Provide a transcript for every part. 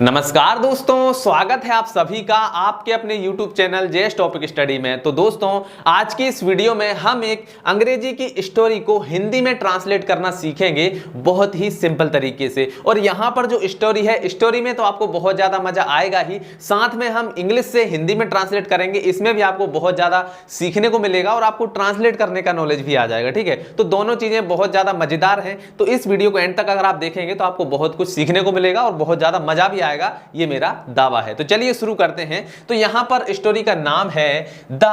नमस्कार दोस्तों, स्वागत है आप सभी का आपके अपने YouTube channel JS topic study में। तो दोस्तों, आज की इस वीडियो में हम एक अंग्रेजी की स्टोरी को हिंदी में ट्रांसलेट करना सीखेंगे बहुत ही सिंपल तरीके से। और यहाँ पर जो स्टोरी है, स्टोरी में तो आपको बहुत ज़्यादा मजा आएगा ही, साथ में हम इंग्लिश से हिंदी में ट्रांसलेट करेंगे, इसमें भी आपको बहुत ज़्यादा सीखने को मिलेगा और आपको ट्रांसलेट करने का नॉलेज भी आ जाएगा। ठीक है, तो दोनों चीज़ें बहुत ज़्यादा मज़ेदार हैं। तो इस वीडियो को एंड तक अगर आप देखेंगे तो आपको बहुत कुछ सीखने को मिलेगा और बहुत ज़्यादा मजा भी आएगा, ये मेरा दावा है। तो चलिए शुरू करते हैं। तो यहां पर स्टोरी का नाम है द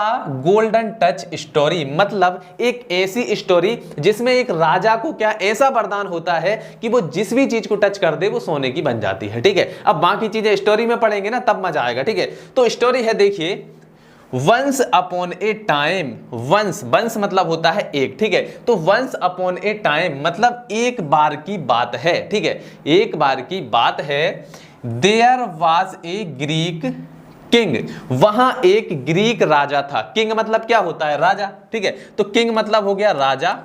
गोल्डन टच स्टोरी, मतलब एक ऐसी स्टोरी जिसमें एक राजा को क्या ऐसा वरदान होता है कि वो जिस भी चीज को टच कर दे वो सोने की बन जाती है। ठीक है, अब बाकी चीजें स्टोरी में पढ़ेंगे ना, तब मजा आएगा। ठीक है, तो स्टोरी है, देखिए, once upon a time. Once मतलब होता है एक। ठीक है, तो वंस अपॉन ए टाइम मतलब एक बार की बात है। ठीक है, एक बार की बात है। There was a Greek king, वहां एक ग्रीक राजा था। किंग मतलब क्या होता है? राजा। ठीक है, तो किंग मतलब हो गया राजा।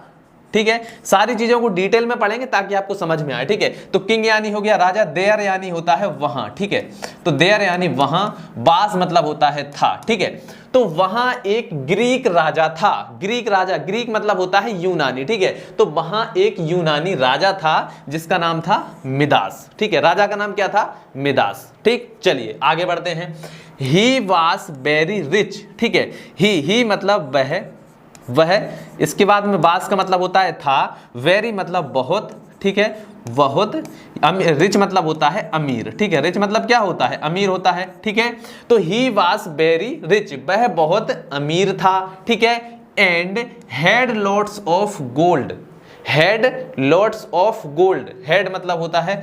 ठीक है, सारी चीजों को डिटेल में पढ़ेंगे ताकि आपको समझ में आए। ठीक है, तो किंग यानी हो गया राजा, देयर यानी होता है वहां। ठीक है, तो देयर यानी वहां, बास मतलब होता है था। ठीक है, तो वहां एक ग्रीक राजा था। ग्रीक राजा, ग्रीक मतलब होता है यूनानी। ठीक है, तो वहां एक यूनानी राजा था जिसका नाम था मिदास। ठीक है, राजा का नाम क्या था? मिदास। ठीक, चलिए आगे बढ़ते हैं। He was very rich. ठीक है, ही मतलब वह, इसके बाद में बास का मतलब होता है था, वेरी मतलब बहुत। ठीक है, बहुत, रिच मतलब होता है अमीर। ठीक है, रिच मतलब क्या होता है? अमीर होता है। ठीक है, तो ही वॉज वेरी रिच, वह बहुत अमीर था। ठीक है, and had lots of gold. Had lots of gold, had मतलब होता है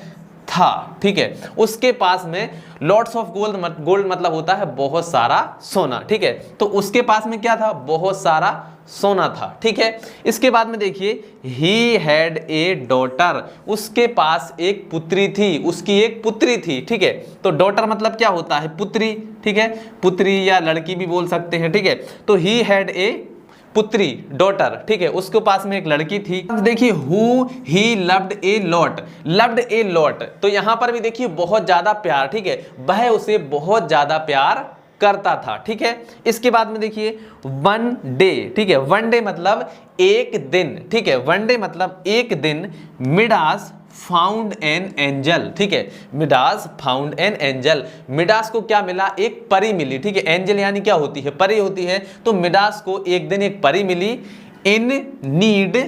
था। ठीक है, उसके पास में लॉट्स ऑफ गोल्ड मतलब होता है बहुत सारा सोना। ठीक है, तो उसके पास में क्या था? बहुत सारा सोना था। ठीक है, इसके बाद में देखिए, ही हैड ए डॉटर, उसके पास एक पुत्री थी, उसकी एक पुत्री थी। ठीक है, तो डॉटर मतलब क्या होता है? पुत्री। ठीक है, पुत्री या लड़की भी बोल सकते हैं। ठीक है, तो ही हैड ए पुत्री, डॉटर। ठीक है, उसके पास में एक लड़की थी। देखिए, who he loved a lot, loved a lot, तो यहां पर भी देखिए बहुत ज्यादा प्यार। ठीक है, वह उसे बहुत ज्यादा प्यार करता था। ठीक है, इसके बाद में देखिए, वन डे। ठीक है, वन डे मतलब एक दिन। ठीक है, वन डे मतलब एक दिन, मिडास फाउंड एन एंजल। ठीक है, Midas found an angel, Midas को क्या मिला? एक परी मिली। ठीक है, एंजल यानी क्या होती है? परी होती है। तो मिडास को एक दिन एक परी मिली, इन नीड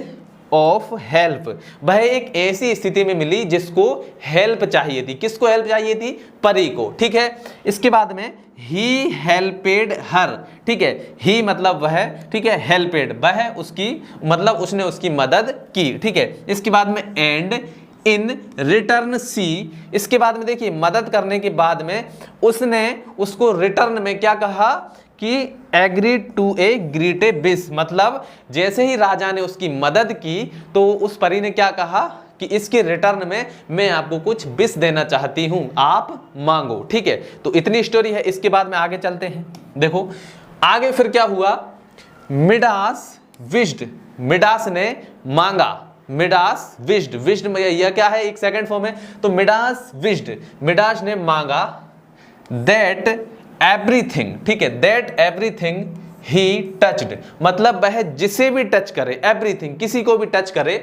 ऑफ हेल्प, वह एक ऐसी स्थिति में मिली जिसको हेल्प चाहिए थी। किसको हेल्प चाहिए थी? परी को। ठीक है, इसके बाद में ही हेल्पेड हर। ठीक है, ही मतलब वह, ठीक है, हेल्पेड वह उसकी, मतलब उसने उसकी मदद की। ठीक है, इसके बाद में एंड इन रिटर्न सी, इसके बाद में देखिए मदद करने के बाद में उसने उसको रिटर्न में क्या कहा कि agree to a greet a wish, मतलब जैसे ही राजा ने उसकी मदद की तो उस परी ने क्या कहा कि इसके रिटर्न में मैं आपको कुछ विश देना चाहती हूं, आप मांगो। ठीक है, तो इतनी स्टोरी है। इसके बाद में आगे चलते हैं। देखो आगे फिर क्या हुआ। मिडास विश्ड, मिडास ने मांगा, मिडास विश्ड, विश्ड में यह क्या है? एक सेकंड फॉर्म है। तो मिडास विश्ड, मिडास ने मांगा, दैट एवरीथिंग। ठीक है, दैट एवरीथिंग ही टच्ड, मतलब वह जिसे भी टच करे, एवरीथिंग किसी को भी टच करे,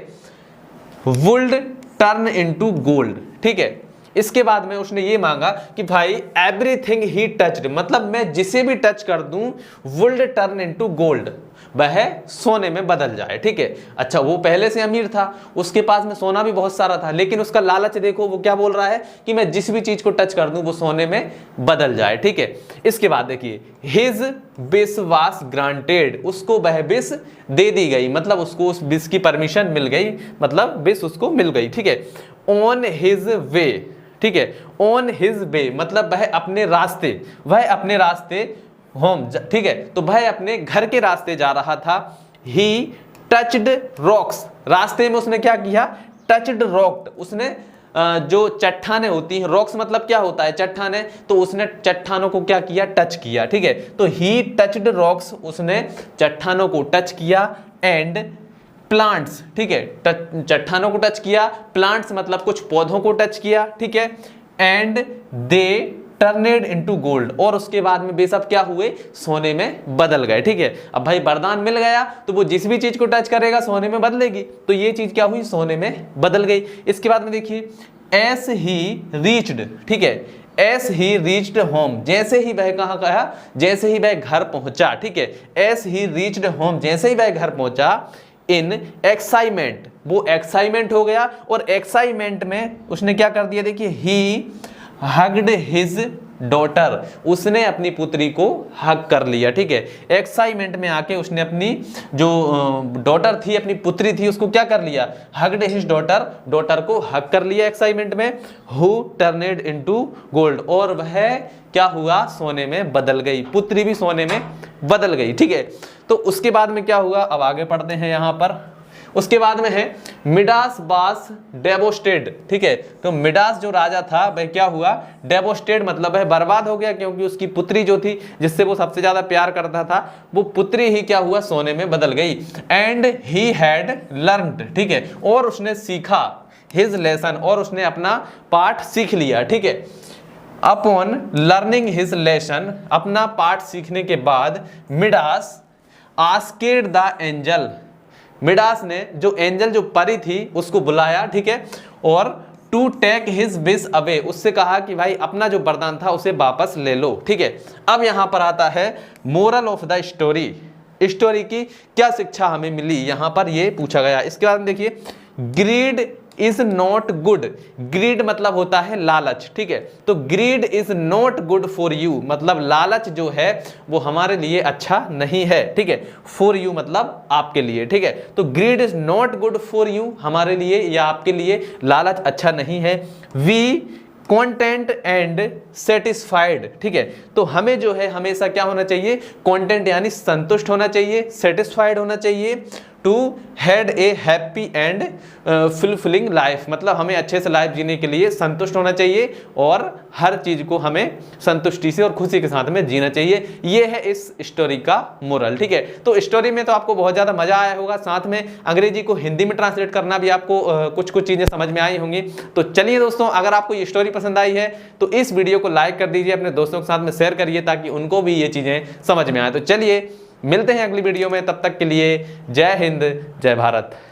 वुल्ड टर्न इनटू गोल्ड। ठीक है, इसके बाद में उसने ये मांगा कि भाई एवरीथिंग ही टच्ड, मतलब मैं जिसे भी टच कर दूं, वुल्ड टर्न इनटू गोल्ड, वह सोने में बदल जाए। ठीक है, अच्छा वो पहले से अमीर था, उसके पास में सोना भी बहुत सारा था, लेकिन उसका लालच देखो, वो क्या बोल रहा है कि मैं जिस भी चीज को टच कर दूं वो सोने में बदल जाए। ठीक है, इसके बाद देखिए, हिज विश वाज ग्रांटेड, उसको वह विश दे दी गई, मतलब उसको उस विश की परमिशन मिल गई, मतलब विश उसको मिल गई। ठीक है, ऑन हिज वे। ठीक है, ऑन हिज वे मतलब वह अपने रास्ते, वह अपने रास्ते होम। ठीक है, तो वह अपने घर के रास्ते जा रहा था। ही टचड रॉक्स, रास्ते में उसने क्या किया? टचड रॉक्ड, उसने जो चट्टाने होती हैं, रॉक्स मतलब क्या होता है? चट्टाने, तो उसने चट्टानों को क्या किया? टच किया। ठीक है, तो ही टचड रॉक्स, उसने चट्टानों को टच किया, एंड प्लांट्स। ठीक है, चट्टानों को टच किया, प्लांट्स मतलब कुछ पौधों को टच किया। ठीक है, and they turned into gold, और उसके बाद में वे सब क्या हुए, सोने में बदल गए। ठीक है, अब भाई वरदान मिल गया तो वो जिस भी चीज को टच करेगा सोने में बदलेगी, तो ये चीज क्या हुई, सोने में बदल गई। इसके बाद में देखिए एस ही रीच्ड, ठीक है, एस ही रीच्ड होम, जैसे ही वह कहाँ गया, जैसे ही वह घर पहुंचा। ठीक है, एस ही रीच्ड होम, जैसे ही वह घर पहुंचा, इन एक्साइटमेंट, वो एक्साइटमेंट हो गया, और एक्साइटमेंट में उसने क्या कर दिया, देखिए ही हग्ड हिज डॉटर, उसने अपनी पुत्री को हग कर लिया। ठीक है, एक्साइटमेंट में आके उसने अपनी जो डॉटर थी, अपनी पुत्री थी, उसको क्या कर लिया, हग्ड हिज डॉटर, डॉटर को हग कर लिया एक्साइटमेंट में। हु टर्नेड इनटू गोल्ड, और वह क्या हुआ, सोने में बदल गई, पुत्री भी सोने में बदल गई। ठीक है, तो उसके बाद में क्या हुआ, अब आगे पढ़ते हैं यहां पर। उसके बाद में है मिडास बास डेवोस्टेड। ठीक है, तो मिडास जो राजा था वह क्या हुआ, डेवोस्टेड मतलब है बर्बाद हो गया, क्योंकि उसकी पुत्री जो थी, जिससे वो सबसे ज्यादा प्यार करता था, वो पुत्री ही क्या हुआ, सोने में बदल गई। एंड ही हैड लर्नड, ठीक है, और उसने सीखा, हिज लेसन, और उसने अपना पाठ सीख लिया। ठीक है, अपॉन लर्निंग हिज लेसन, अपना पाठ सीखने के बाद Midas asked the angel, Midas ने जो एंजल, जो परी थी, उसको बुलाया। ठीक है, और to take his wish away, उससे कहा कि भाई अपना जो वरदान था उसे वापस ले लो। ठीक है, अब यहां पर आता है moral of the story, story की क्या शिक्षा हमें मिली, यहां पर ये पूछा गया। इसके बाद देखिए greed is not good, greed मतलब होता है लालच। ठीक है, तो greed is not good for you, मतलब लालच जो है वो हमारे लिए अच्छा नहीं है। ठीक है, फॉर यू मतलब आपके लिए। ठीक है, तो greed is not good for you, हमारे लिए या आपके लिए लालच अच्छा नहीं है। वी कॉन्टेंट एंड सेटिस्फाइड, ठीक है, तो हमें जो है हमेशा क्या होना चाहिए, कॉन्टेंट यानी संतुष्ट होना चाहिए, सेटिस्फाइड होना चाहिए, to had a happy and fulfilling life, मतलब हमें अच्छे से लाइफ जीने के लिए संतुष्ट होना चाहिए, और हर चीज को हमें संतुष्टि से और खुशी के साथ में जीना चाहिए। ये है इस स्टोरी का मोरल। ठीक है, तो स्टोरी में तो आपको बहुत ज्यादा मजा आया होगा, साथ में अंग्रेजी को हिंदी में ट्रांसलेट करना भी आपको कुछ कुछ चीजें समझ में आई होंगी। तो चलिए दोस्तों, अगर आपको ये स्टोरी पसंद आई है तो इस वीडियो को लाइक कर दीजिए, अपने दोस्तों के साथ में शेयर करिए, ताकि उनको भी ये चीजें समझ में आए। तो चलिए मिलते हैं अगली वीडियो में, तब तक के लिए जय हिंद, जय भारत।